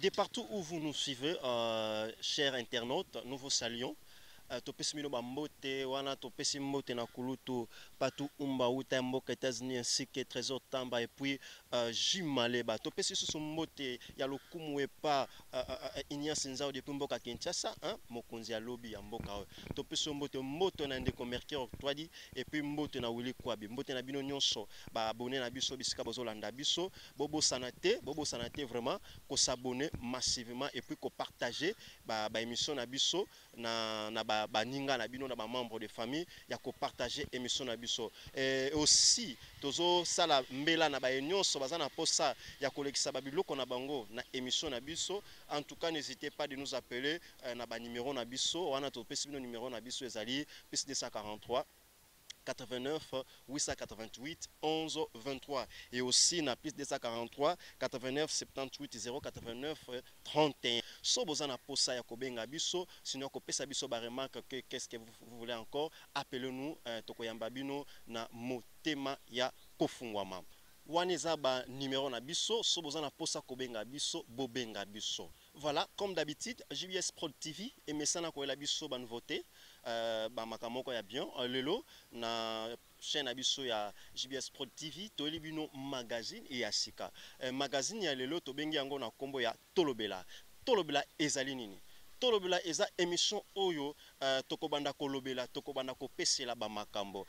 De partout où vous nous suivez, chers internautes, nous vous saluons. Topesi mino bambote wana topesi mbote na kulutu patu umba uta mboka États-Unis ainsi que Trésor Tamba et puis Jumaleba topesi susu mbote ya lokumu epa Ignace Nzao depuis mboka Kinshasa mokonzi ya lobi ya mboka oyo topesi mbote na ndeko Mercure Octoidi et puis mbote na Willy Kwabi mbote na bino nyonso ba abonné na biso bisika bozolanda biso bobo sanate vraiment ko s'abonner massivement et puis ko partager ba émission na biso na baninga na bino na ba membre de famille ya ko partager émission na biso et aussi tozo sala mbela na ba nyonso bazana posa ya kolekisa ba biloko na bango na émission na biso. En tout cas n'hésitez pas de nous appeler na ba numéro na biso wana to pesi bino numéro na biso ezali plus 243 89 888 11 23 et aussi na plus 243 89 78 089 31. So bozana posa ya kobenga biso sinon kopesa biso ba remarque que qu'est-ce que vous voulez encore, appelez-nous tokoyamba bino na motema ya kofungwama. Waneza ba numéro na biso so bozana posa kobenga biso bobenga biso. Voilà, comme d'habitude, JBS Prod TV et mesana ko la biso ba nouveauté ba makamoko ya bien lelo na chaîne abiso ya JBS Prod TV to libino magazine et asika magazine ya lelo to bengi yango na kombo ya Tolobela ezali nini. Tolobela eza émission oyo tokobanda kolobela tokobanda kopesela ba makambo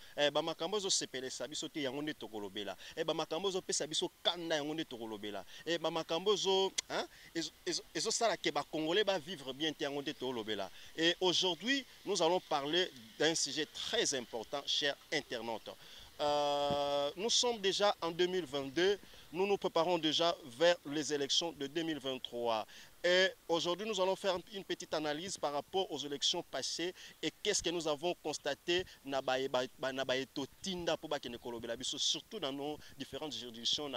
zo sepelesa biso te yango nde tokolobela ba makambo zo pesa biso kanda yango nde tokolobela ba makambo zo ezo sala ke ba congolais ba vivre bien te yango nde tokolobela. Et aujourd'hui nous allons parler d'un sujet très important, chers internautes. Nous sommes déjà en 2022, nous nous préparons déjà vers les élections de 2023. Et aujourd'hui, nous allons faire une petite analyse par rapport aux élections passées et qu'est-ce que nous avons constaté surtout dans nos différentes juridictions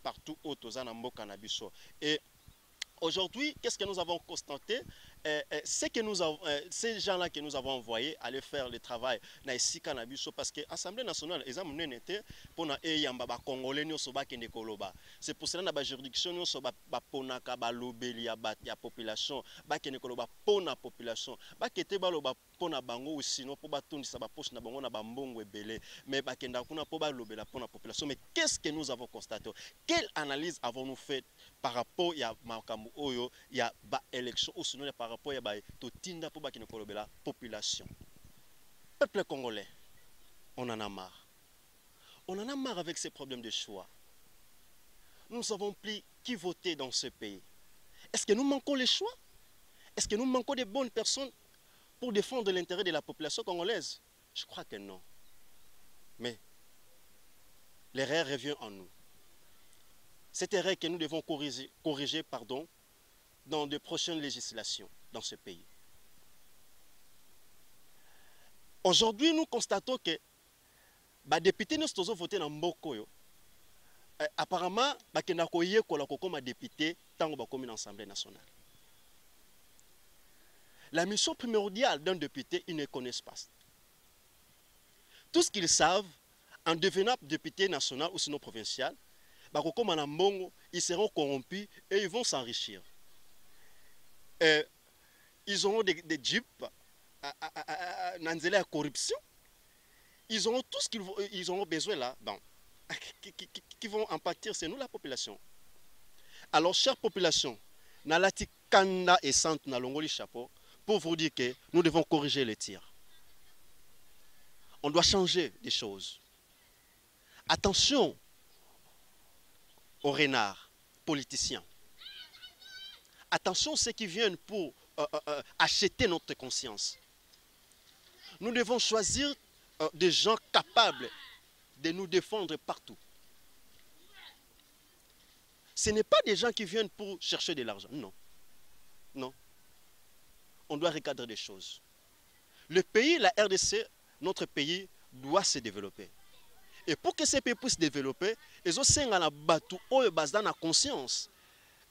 partout au Tozanambo Canabiso. Et aujourd'hui, qu'est-ce que nous avons constaté? C'est que nous avons, ces gens-là que nous avons envoyés aller faire le travail na ici Canabiso parce que l'Assemblée nationale, ils ont été pour na yamba congolais nous soba kende koloba. C'est pour cela na ba juridiction nous soba pona ka ba lobeli ya population ba kende koloba pona population ba kete ba loba pona bango ou sinon pour ba tondisa ba poche na bango na ba mbongo ebele mais ba kenda kuna pour ba lobela pona population. Mais qu'est-ce que nous avons constaté? Quelle analyse avons-nous fait par rapport ya makambo oyo ya ba élection ou sinon par rapport ya ba totinda pour ba kende kolobela population? Peuple congolais, on en a marre. On en a marre avec ces problèmes de choix. Nous ne savons plus qui voter dans ce pays. Est-ce que nous manquons les choix? Est-ce que nous manquons de bonnes personnes pour défendre l'intérêt de la population congolaise? Je crois que non. Mais l'erreur revient en nous. Cette erreur que nous devons corriger dans de prochaines législations dans ce pays. Aujourd'hui, nous constatons que les députés nous ont voté dans Mbokoyo. Apparemment, ils ont comme député tant que l'Assemblée nationale. La mission primordiale d'un député, ils ne connaissent pas. Tout ce qu'ils savent, en devenant député national ou sinon provincial, ils seront corrompus et ils vont s'enrichir. Ils auront des jeeps dans la corruption. Ils auront tout ce qu'ils auront besoin là, qui vont en pâtir, c'est nous la population. Alors, chère population, Nalati Kanda et Sant Nalongoli Chapeau, pour vous dire que nous devons corriger les tirs. On doit changer des choses. Attention aux renards politiciens. Attention à ceux qui viennent pour acheter notre conscience. Nous devons choisir des gens capables de nous défendre partout. Ce n'est pas des gens qui viennent pour chercher de l'argent. Non. Non. On doit recadrer des choses. Le pays, la RDC, notre pays, doit se développer. Et pour que ces pays puissent se développer, ils ont la batu oyo bazana na conscience.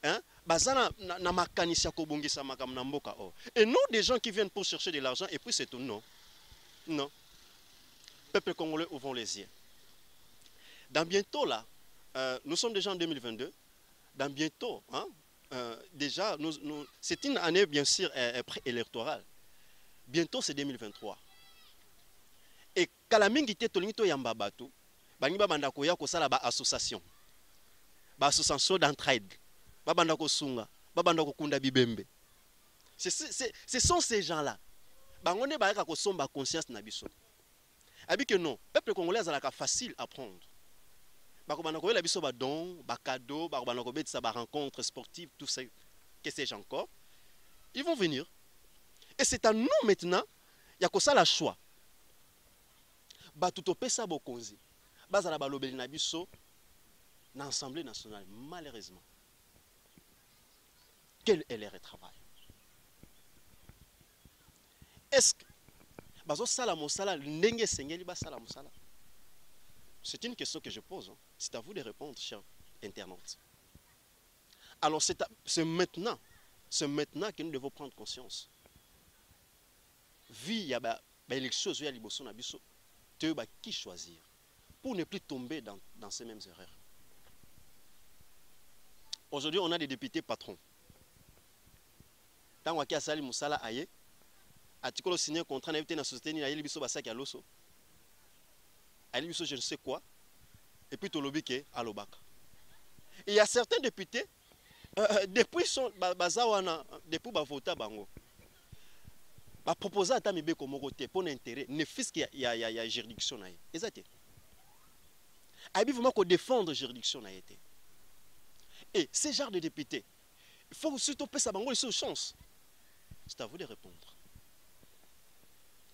Hein? Bazana na makanisia ko bongisa makam na mboka o. Et non des gens qui viennent pour chercher de l'argent et puis c'est tout. Non. Non. Peuple congolais, ouvrons les yeux. Dans bientôt là, nous sommes déjà en 2022. Dans bientôt, hein, déjà, c'est une année, bien sûr, préélectorale. Bientôt, c'est 2023. Et Kalamingi Tolinito Yambabatu, Bangiba Bandako Yako Sala ba association. Ba association d'entraide. Babandako Sunga. Babandako Kunda Bibembe. Ce sont ces gens-là. Bangone Bayaka Kosomba conscience Nabiso. Abi que non, peuple congolais est facile à prendre. Bakobandako la biso ba don, ba cadeau, bakobandako betsa ba rencontre sportive, tout ça, que sais-je encore. Ils vont venir. Et c'est à nous maintenant, il y a que ça la choix. Batutopesa bokonzi. Bazala balobeli na biso na l'Assemblée nationale, malheureusement. Quel est leur travail? Est-ce que bazo sala mosala ndenge sengeli ba sala mosala? C'est une question que je pose. Hein. C'est à vous de répondre, chers internautes. Alors c'est maintenant que nous devons prendre conscience. Vu il y a l'élection à Liboso Nabiso, qui choisir pour ne plus tomber dans ces mêmes erreurs. Aujourd'hui, on a des députés patrons. Tant qu'on a sali musala aye, article signé contrat d'invité dans la société ni aye Liboso basaki à l'osso. Aye Liboso je ne sais quoi. Et puis tolobike à l'obaka. Il y a certains députés depuis son bazawana depuis bavota bango. Ba proposer à tamibe comme côté pour l'intérêt ne fils qu'il y a juridiction na ye. Exact. Abi vraiment qu'on défendre juridiction na été. Et ces genres de députés, il faut surtout payer sa bango une chance. C'est à vous de répondre.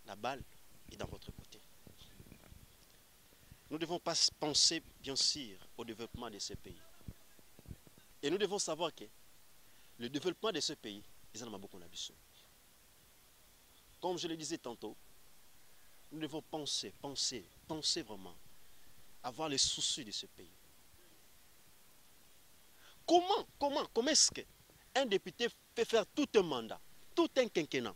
La balle est dans votre côté. Nous devons pas penser bien sûr au développement de ce pays. Et nous devons savoir que le développement de ce pays, ils en ont beaucoup d'ambition. Comme je le disais tantôt, nous devons penser vraiment, avoir les soucis de ce pays. Comment est-ce qu'un député peut faire tout un mandat, tout un quinquennat,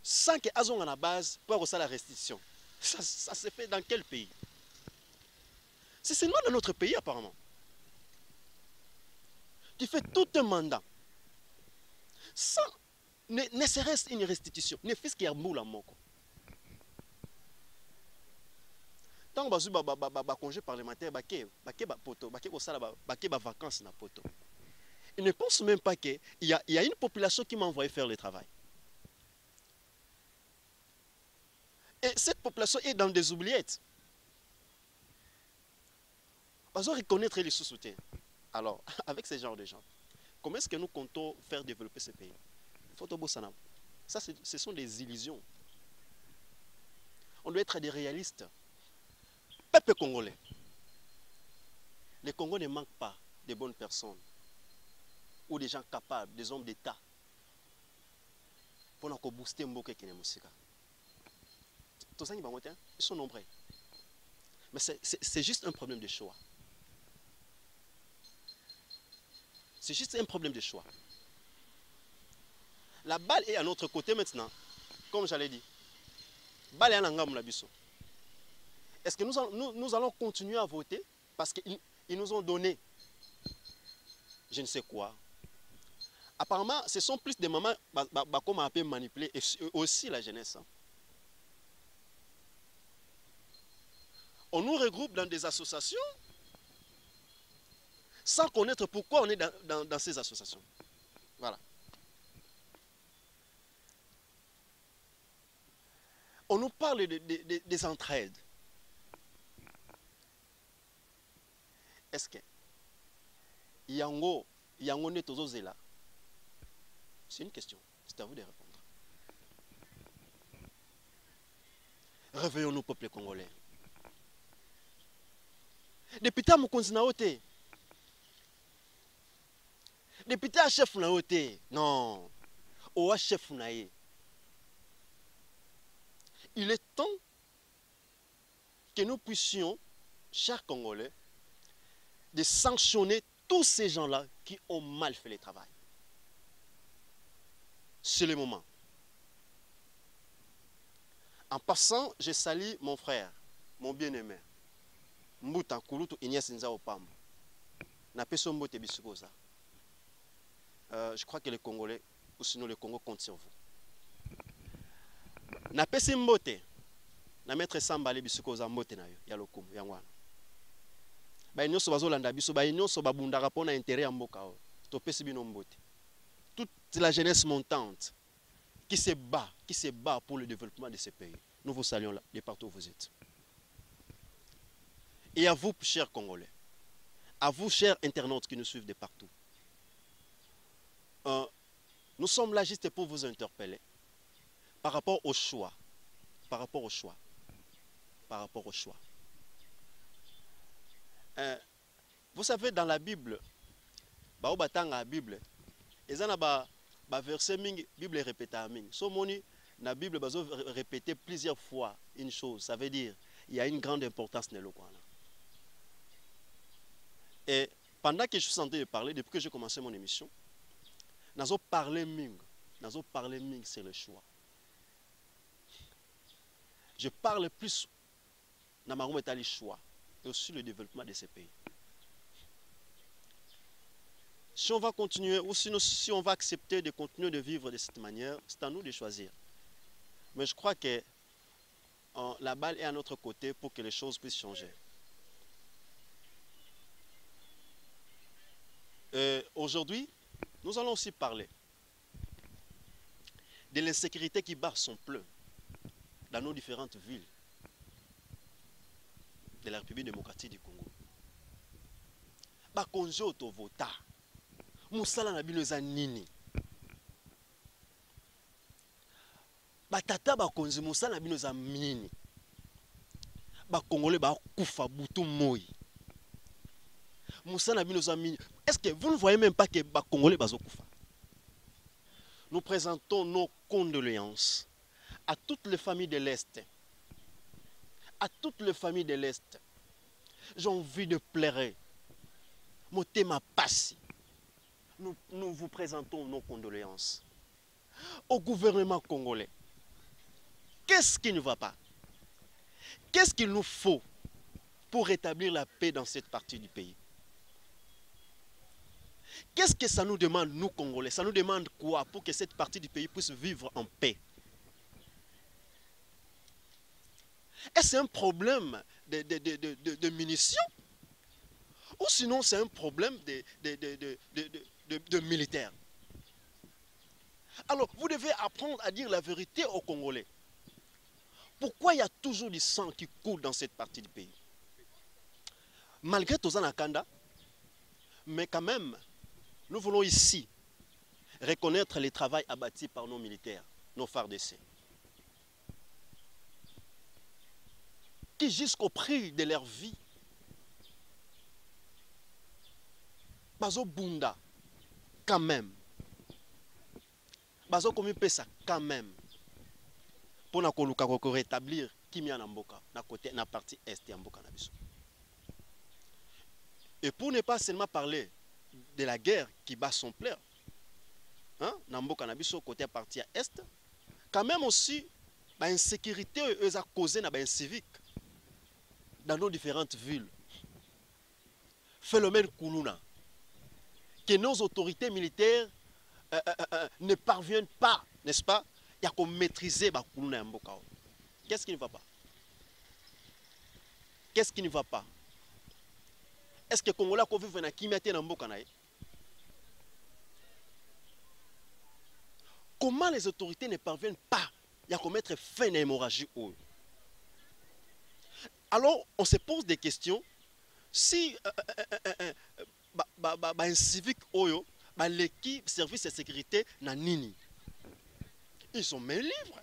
sans qu'il ait la base pour avoir la restitution? Ça se fait dans quel pays? C'est seulement dans notre pays apparemment. Tu fais tout un mandat, sans ne serait-ce une restitution, ne fais-ce qu'il y a boule à moko. Tant que tu as congé parlementaire, tu as vacances na poto. Ils ne pensent même pas qu'il y a une population qui m'a envoyé faire le travail. Et cette population est dans des oubliettes. Ils doivent reconnaître les sous-soutiens. Alors, avec ce genre de gens, comment est-ce que nous comptons faire développer ce pays? Ça, ce sont des illusions. On doit être des réalistes. Peuple congolais. Les Congolais ne manquent pas de bonnes personnes ou des gens capables, des hommes d'État pour nous booster Mboke Kenemusika. Ils sont nombreux. Mais c'est juste un problème de choix. C'est juste un problème de choix. La balle est à notre côté maintenant, comme j'allais dire. Balle est à l'Angamulabiso. Est-ce que nous allons continuer à voter parce qu'ils nous ont donné je ne sais quoi? Apparemment, ce sont plus des mamans qui ont un peu manipulé et aussi la jeunesse. On nous regroupe dans des associations sans connaître pourquoi on est dans ces associations. Voilà. On nous parle des entraides. Est-ce que Yango Netozozela? C'est une question. C'est à vous de répondre. Réveillons-nous, peuple congolais. Député à Mokonzi na ote. Député à chef na ote. Non. Ou à chef na ye. Il est temps que nous puissions, chers Congolais, de sanctionner tous ces gens-là qui ont mal fait le travail. C'est le moment. En passant, je salue mon frère, mon bien-aimé, Mbuta Kulutu Ignace Nzao Pambo. Je crois que les Congolais, ou sinon le Congo compte sur vous. Napesi mbote na maître Sambale Bisikoza mbote na yo ya lokumu ya ngwana. Ba nyonso bazolanda biso ba nyonso babundaka pona intérêt ya mboka o. Topesi bino mbote. Toute la jeunesse montante qui se bat pour le développement de ce pays. Nous vous saluons là, de partout où vous êtes. Et à vous, chers Congolais, à vous, chers internautes qui nous suivent de partout, nous sommes là juste pour vous interpeller par rapport au choix. Par rapport au choix. Par rapport au choix. Vous savez, dans la Bible, la Bible, il y a un verset, la Bible répète mingi. So moni, la Bible répéter plusieurs fois une chose. Ça veut dire il y a une grande importance dans le coin. Et pendant que je suis en train de parler, depuis que j'ai commencé mon émission, nous avons parlé mingi sur le choix. Je parle plus dans ma choix et aussi le développement de ces pays. Si on va continuer ou sinon si on va accepter de continuer de vivre de cette manière, c'est à nous de choisir. Mais je crois que la balle est à notre côté pour que les choses puissent changer. Aujourd'hui, nous allons aussi parler de l'insécurité qui bat son plein dans nos différentes villes de la République démocratique du Congo. Bakonzi otovota musala na bino eza nini? Batata bakonzi musala na bino eza nini? Bakongolais bakufa butu moi. Musala na bino eza nini? Est-ce que vous ne voyez même pas que bakongolais bazokufa? Nous présentons nos condoléances à toutes les familles de l'Est. À toutes les familles de l'Est. J'ai envie de pleurer. Motema passi. Nous vous présentons nos condoléances. Au gouvernement congolais. Qu'est-ce qui ne va pas? Qu'est-ce qu'il nous faut pour rétablir la paix dans cette partie du pays? Qu'est-ce que ça nous demande, nous Congolais? Ça nous demande quoi pour que cette partie du pays puisse vivre en paix? Est-ce un problème de munitions? Ou sinon c'est un problème de militaires? Alors vous devez apprendre à dire la vérité aux Congolais. Pourquoi il y a toujours du sang qui coule dans cette partie du pays? Malgré Tozan Akanda, mais quand même, nous voulons ici reconnaître le travail abattu par nos militaires, nos FARDC, qui jusqu'au prix de leur vie, Bazo Bunda, quand même, Bazo Komi Pesa, quand même, pour nous rétablir Kimia Namboka, na partie est Namboka Nabiso. Et pour ne pas seulement parler de la guerre qui bat son plein, hein, Namboka Nabiso côté partie est, quand même aussi, l'insécurité a causé dans les civiques dans nos différentes villes. Phénomène Koulouna, que nos autorités militaires ne parviennent pas, n'est-ce pas, il y a qu'on maîtriser Koulouna Mboka. Qu'est-ce qui ne va pas? Qu'est-ce qui ne va pas? Est-ce que Congolais ko vivre na kimia na mboka na ye? Comment les autorités ne parviennent pas à commettre fin à l'hémorragie? Alors, on se pose des questions. Si un civique oyo, l'équipe service de sécurité na nini, ils sont main libre.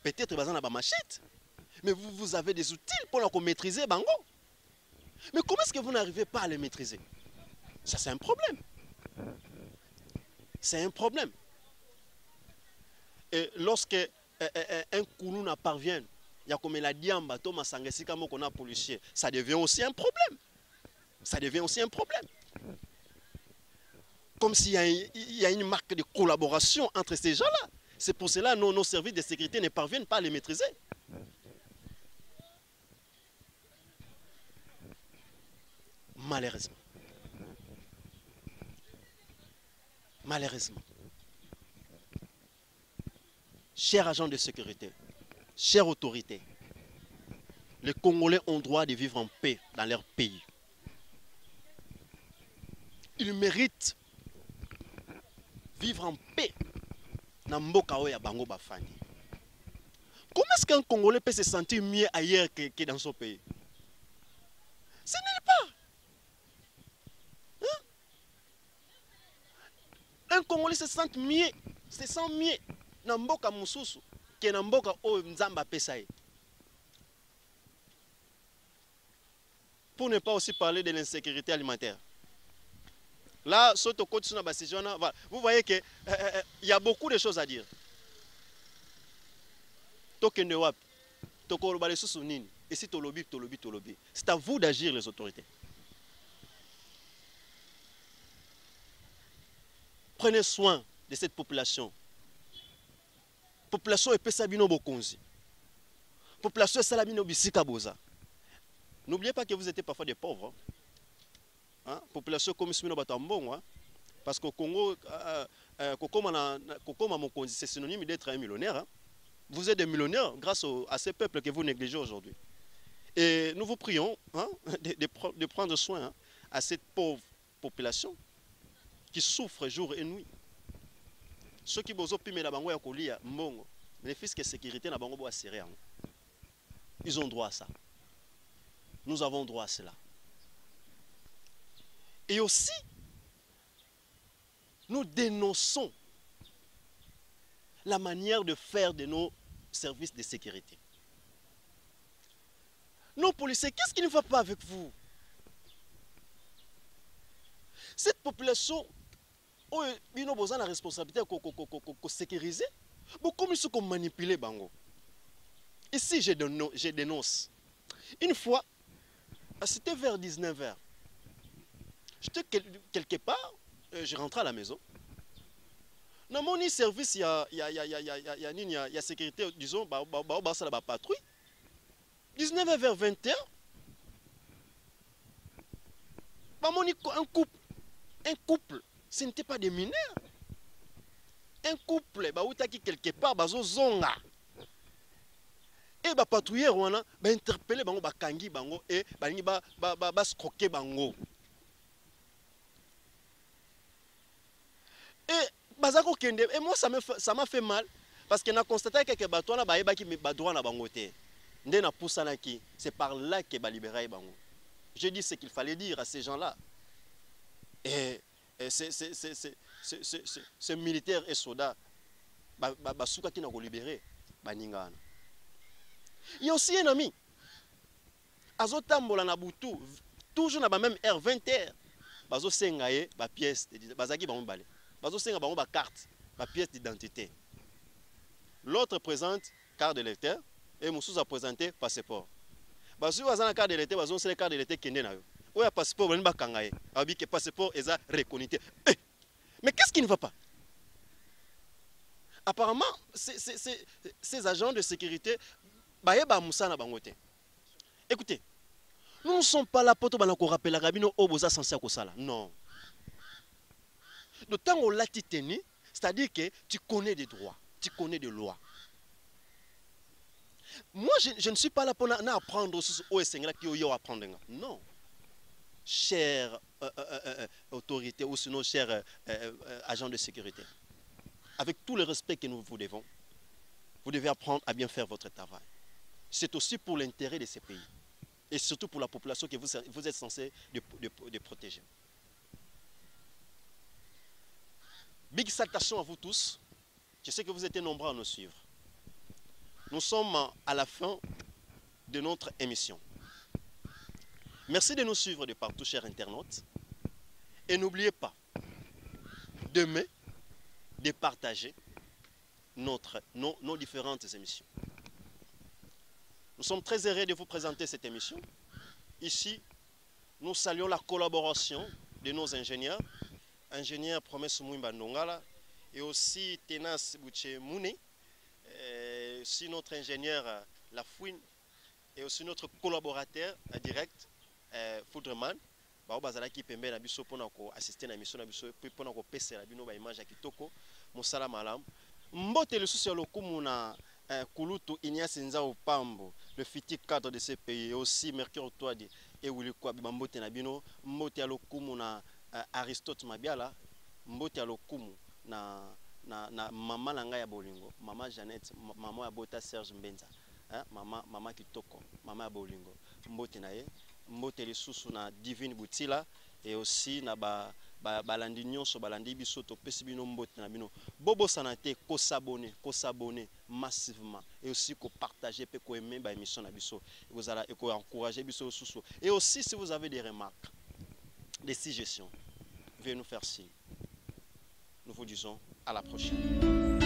Peut-être qu'ils ont machette, mais vous avez des outils pour maîtriser bango. Mais comment est-ce que vous n'arrivez pas à les maîtriser? Ça, c'est un problème. C'est un problème. Et lorsque un Koulouna parvient, il y a comme la diamba, Thomas Sangesika, qu'on a policier, ça devient aussi un problème. Ça devient aussi un problème. Comme s'il y a une marque de collaboration entre ces gens-là. C'est pour cela que nos services de sécurité ne parviennent pas à les maîtriser. Malheureusement. Malheureusement, chers agents de sécurité, chères autorités, les Congolais ont droit de vivre en paix dans leur pays. Ils méritent vivre en paix dans mboka oyo ya bango bafandi. Comment est-ce qu'un Congolais peut se sentir mieux ailleurs que dans son pays? Ce n'est pas. Hein? Un Congolais se sent mieux dans mboka mususu que dans mboka oyo nzamba pesa ye. Pour ne pas aussi parler de l'insécurité alimentaire. Là, vous voyez qu'il y a beaucoup de choses à dire. C'est à vous d'agir, les autorités. Prenez soin de cette population. Population est Pesabino Bokonzi. Population est Salamino Bisika Boza. N'oubliez pas que vous êtes parfois des pauvres. Hein? Population comme Simino Batambon. Hein? Parce qu'au Congo, c'est synonyme d'être un millionnaire. Hein? Vous êtes des millionnaires grâce à ces peuples que vous négligez aujourd'hui. Et nous vous prions hein, de prendre soin hein, à cette pauvre population qui souffre jour et nuit. Ceux qui bozo pime la bango ya kolia mbongo, les fils de sécurité na bango bo asseré. Ils ont droit à ça. Nous avons droit à cela. Et aussi, nous dénonçons la manière de faire de nos services de sécurité. Nos policiers, qu'est-ce qui ne va pas avec vous? Cette population, ils ont besoin de la responsabilité de sécuriser, comme ils sont manipulés. Ici, je dénonce. Une fois, c'était vers 19h. J'étais quelque part, je rentrais à la maison. Dans mon service, il y a sécurité, disons, la patrouille. 19h vers 20h, un couple, ce n'était pas des mineurs. Un couple, qui quelque part, zonga. Et les patrouilleurs ont interpellé les kangi bango et scroqué bango. Et moi, ça m'a fait mal parce qu'on a constaté que les bateaux c'est par là que les libéré bango. J'ai dit ce qu'il fallait dire à ces gens-là. Et ces militaires et soldats, qui n'ont libéré, il y a aussi un ami, Azotambola Nabutu, toujours dans la même heure, 20h, Bazo Sengaye, ma pièce, Bazaki Bambale, Bazo Senga Bamba carte, ma pièce d'identité. L'autre présente carte de lecteur et Moussous a présenté passeport. Bazo Bazana carte de lecteur, Bazo c'est la carte de lecteur qui est là. Où est passeport, on va kangaye, avec passeport et ça reconnu. Mais qu'est-ce qui ne va pas? Apparemment, ces agents de sécurité, écoutez, nous ne sommes pas là pour te rappeler la rabino oboza censé kosala. Non. Le temps où l'a tenu, c'est-à-dire que tu connais des droits, tu connais des lois. Moi, je ne suis pas là pour apprendre au Seigneur qui est apprendre. Non. Chers autorités ou sinon chers agents de sécurité, avec tout le respect que nous vous devons, vous devez apprendre à bien faire votre travail. C'est aussi pour l'intérêt de ces pays. Et surtout pour la population que vous êtes censé de protéger. Big salutation à vous tous. Je sais que vous êtes nombreux à nous suivre. Nous sommes à la fin de notre émission. Merci de nous suivre de partout, chers internautes. Et n'oubliez pas, demain, de partager nos différentes émissions. Nous sommes très heureux de vous présenter cette émission. Ici, nous saluons la collaboration de nos ingénieurs, ingénieur Promesse Mouimba Ndongala, et aussi Tenas Bouché Moune, aussi notre ingénieur Lafouine, et aussi notre collaborateur direct, Foudreman. bao bazalaki pembe na biso pona ko assister na mission na biso pe pona ko pesa na bino ba image ya kitoko mosala malamu mbote lisusu ya lokumu na Kulutu Ignace Nzao Pambo, le futur cadre de ce pays, et aussi Mercure Toadi et Willy Kwabi Bambote Nabino, Mbote Alokumu na Aristote Mabiala, Mbote Alokumu na maman Nanga ya Bolingo, maman Jeannette, maman Abota Serge Mbenza, maman Kitoko, maman Bolingo, Mbote Naye, Mbote lisusu na Divine Boutila, et aussi na balandi nyonso balandi biso to pesi bino mbote na bino bobo sanate ko s'abonner massivement et aussi ko partager pe ko aimer ba émission na biso vous allez ko encourager biso susu et aussi si vous avez des remarques des suggestions veuillez nous faire signe. Nous vous disons à la prochaine.